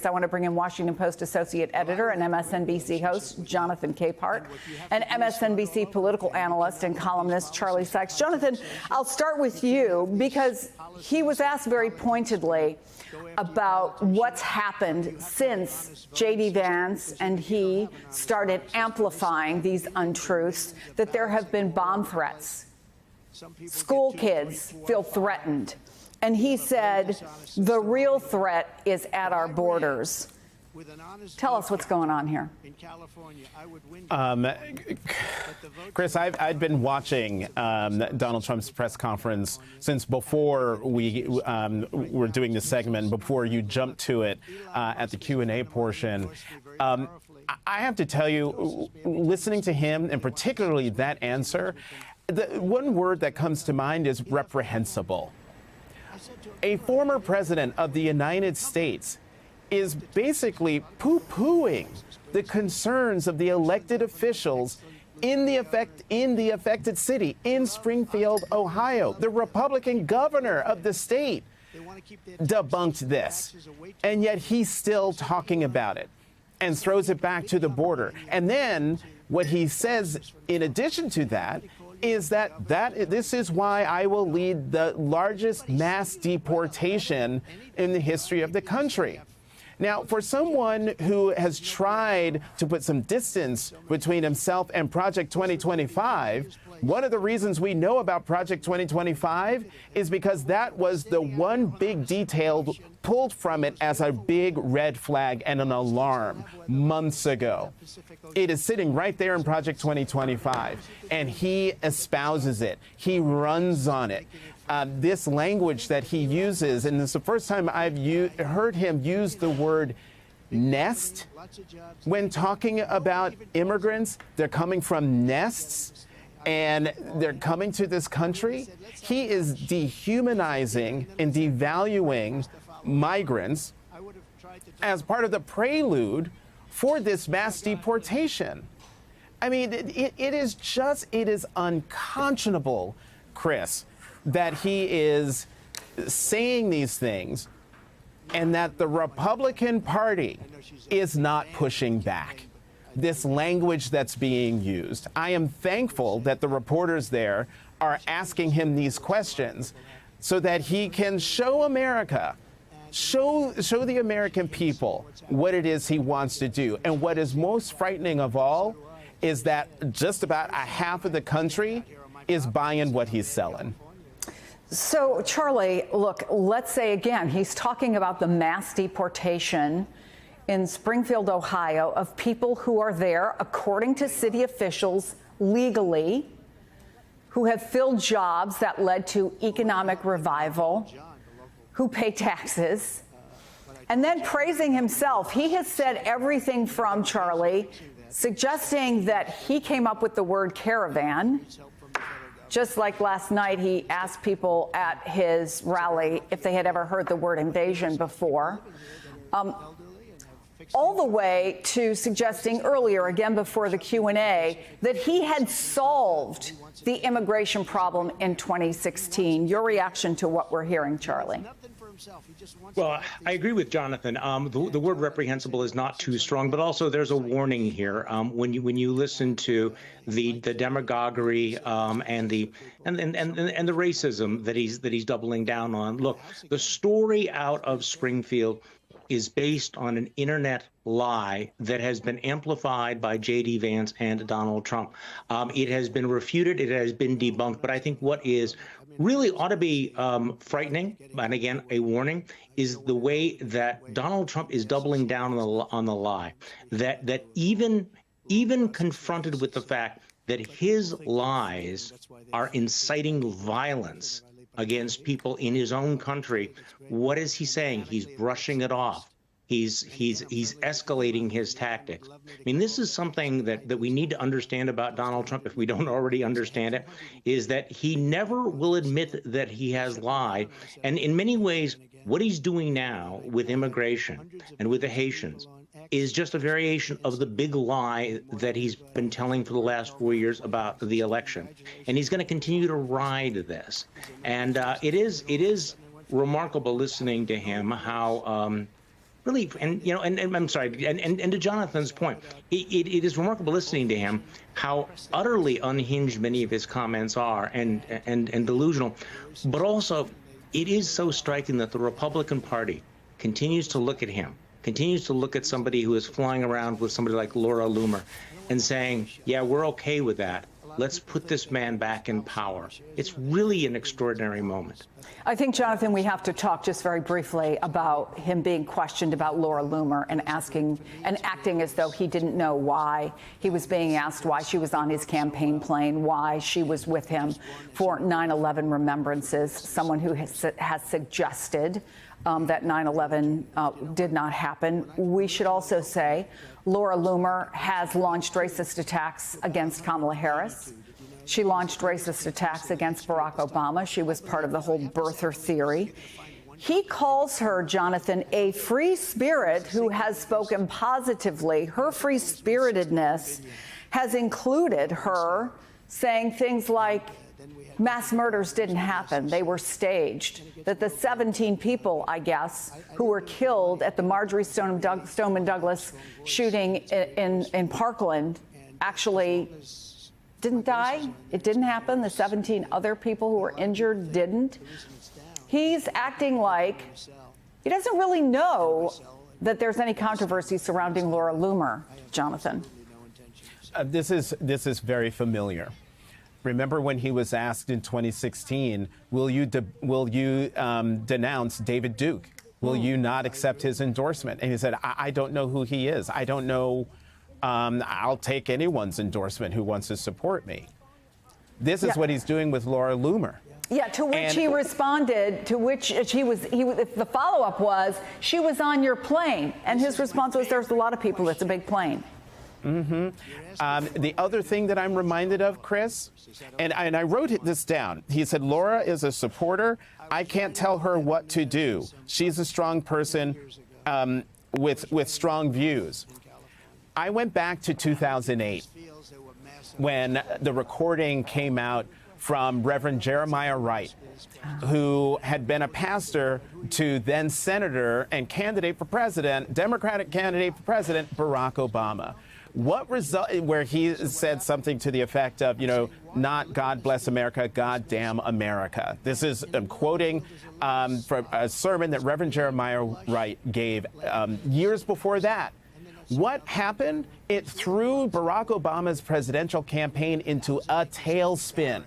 I want to bring in Washington Post associate editor and MSNBC host Jonathan Capehart and MSNBC political analyst and columnist Charlie Sykes. Jonathan, I'll start with you because he was asked very pointedly about what's happened since J.D. Vance and he started amplifying these untruths, that there have been bomb threats. School kids feel threatened. And he said, the real threat is at our borders. Tell us what's going on here. Chris, I've been watching Donald Trump's press conference since before we were doing this segment, before you jumped to it at the Q&A portion. I have to tell you, listening to him, and particularly that answer, the one word that comes to mind is reprehensible. A former president of the United States is basically poo-pooing the concerns of the elected officials in the affected city, in Springfield, Ohio. The Republican governor of the state debunked this, and yet he's still talking about it and throws it back to the border. And then what he says in addition to that is that this is why I will lead the largest mass deportation in the history of the country. Now, for someone who has tried to put some distance between himself and Project 2025, one of the reasons we know about Project 2025 is because that was the one big detail pulled from it as a big red flag and an alarm months ago. It is sitting right there in Project 2025, and he espouses it. He runs on it. This language that he uses, and it's the first time I've heard him use the word nest when talking about immigrants. They're coming from nests, and they're coming to this country. He is dehumanizing and devaluing migrants as part of the prelude for this mass deportation. I mean, it is unconscionable, Chris, that he is saying these things and that the Republican Party is not pushing back. This language that's being used. I am thankful that the reporters there are asking him these questions so that he can show America, show the American people what it is he wants to do. And what is most frightening of all is that just about a half of the country is buying what he's selling. So, Charlie, look, let's say again, he's talking about the mass deportation in Springfield, Ohio, of people who are there, according to city officials, legally, who have filled jobs that led to economic revival, who pay taxes, and then praising himself. He has said everything from, Charlie, suggesting that he came up with the word caravan. Just like last night, he asked people at his rally if they had ever heard the word invasion before. All the way to suggesting earlier, again before the Q&A, that he had solved the immigration problem in 2016. Your reaction to what we're hearing, Charlie? Well, I agree with Jonathan. The word reprehensible is not too strong, but also there's a warning here. When you listen to the demagoguery and the racism that he's doubling down on. Look, the story out of Springfield is based on an internet lie that has been amplified by J.D. Vance and Donald Trump. It has been refuted. It has been debunked. But I think what is really ought to be frightening, and again, a warning, is the way that Donald Trump is doubling down on the lie, that even confronted with the fact that his lies are inciting violence against people in his own country, what is he saying? He's brushing it off. He's escalating his tactics. I mean, this is something that we need to understand about Donald Trump, if we don't already understand it, is that he never will admit that he has lied. And in many ways, what he's doing now with immigration and with the Haitians is just a variation of the big lie that he's been telling for the last 4 years about the election. And he's going to continue to ride this. And it is remarkable listening to him how really, and I'm sorry, and to Jonathan's point, it is remarkable listening to him how utterly unhinged many of his comments are and delusional, but also it is so striking that the Republican Party continues to look at him, continues to look at somebody who is flying around with somebody like Laura Loomer and saying, yeah, we're okay with that. Let's put this man back in power. It's really an extraordinary moment. I think, Jonathan, we have to talk just very briefly about him being questioned about Laura Loomer and acting as though he didn't know why. He was being asked why she was on his campaign plane, why she was with him for 9/11 remembrances, someone who has suggested that 9/11 did not happen. We should also say Laura Loomer has launched racist attacks against Kamala Harris. She launched racist attacks against Barack Obama. She was part of the whole birther theory. He calls her, Jonathan, a free spirit who has spoken positively. Her free-spiritedness has included her saying things like, mass murders didn't happen. They were staged. That the 17 people, I guess, who were killed at the Marjory Stoneman Douglas shooting in Parkland actually didn't die. It didn't happen. The 17 other people who were injured didn't. He's acting like he doesn't really know that there's any controversy surrounding Laura Loomer, Jonathan. This is very familiar. Remember when he was asked in 2016, will you denounce David Duke? Will you not accept his endorsement? And he said, I don't know who he is. I don't know. I'll take anyone's endorsement who wants to support me. This is what he's doing with Laura Loomer. Yeah, to which he responded, to which the follow-up was, she was on your plane. And his response was, there's a lot of people, it's a big plane. The other thing that I'm reminded of, Chris, and I wrote this down. He said, Laura is a supporter. I can't tell her what to do. She's a strong person with strong views. I went back to 2008 when the recording came out from Reverend Jeremiah Wright, who had been a pastor to then Senator and candidate for president, Democratic candidate for President Barack Obama. What result, where he said something to the effect of, not God bless America, God damn America. This is, I'm quoting from a sermon that Reverend Jeremiah Wright gave years before that. What happened? It threw Barack Obama's presidential campaign into a tailspin.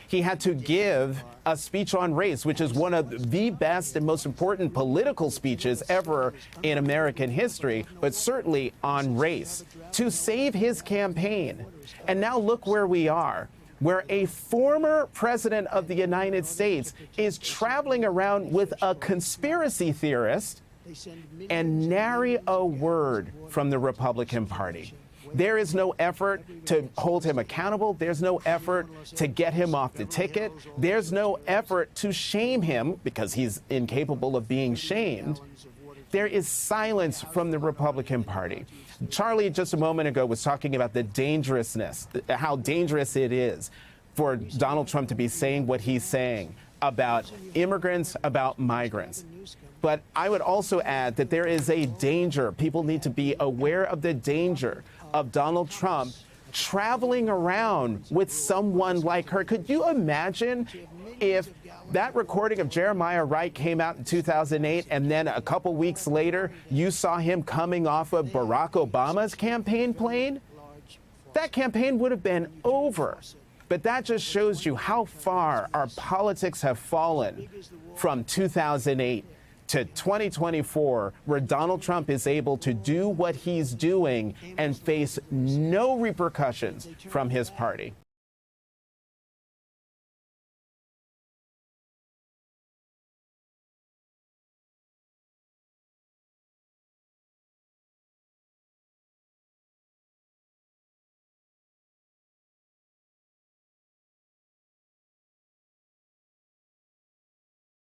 He had to give a speech on race, which is one of the best and most important political speeches ever in American history, but certainly on race, to save his campaign. And now look where we are, where a former president of the United States is traveling around with a conspiracy theorist and nary a word from the Republican Party. There is no effort to hold him accountable. There's no effort to get him off the ticket. There's no effort to shame him because he's incapable of being shamed. There is silence from the Republican Party. Charlie, just a moment ago, was talking about the dangerousness, how dangerous it is for Donald Trump to be saying what he's saying about immigrants, about migrants. But I would also add that there is a danger. People need to be aware of the danger of Donald Trump traveling around with someone like her. Could you imagine if that recording of Jeremiah Wright came out in 2008 and then a couple weeks later you saw him coming off of Barack Obama's campaign plane? That campaign would have been over. But that just shows you how far our politics have fallen from 2008 to 2024, where Donald Trump is able to do what he's doing and face no repercussions from his party.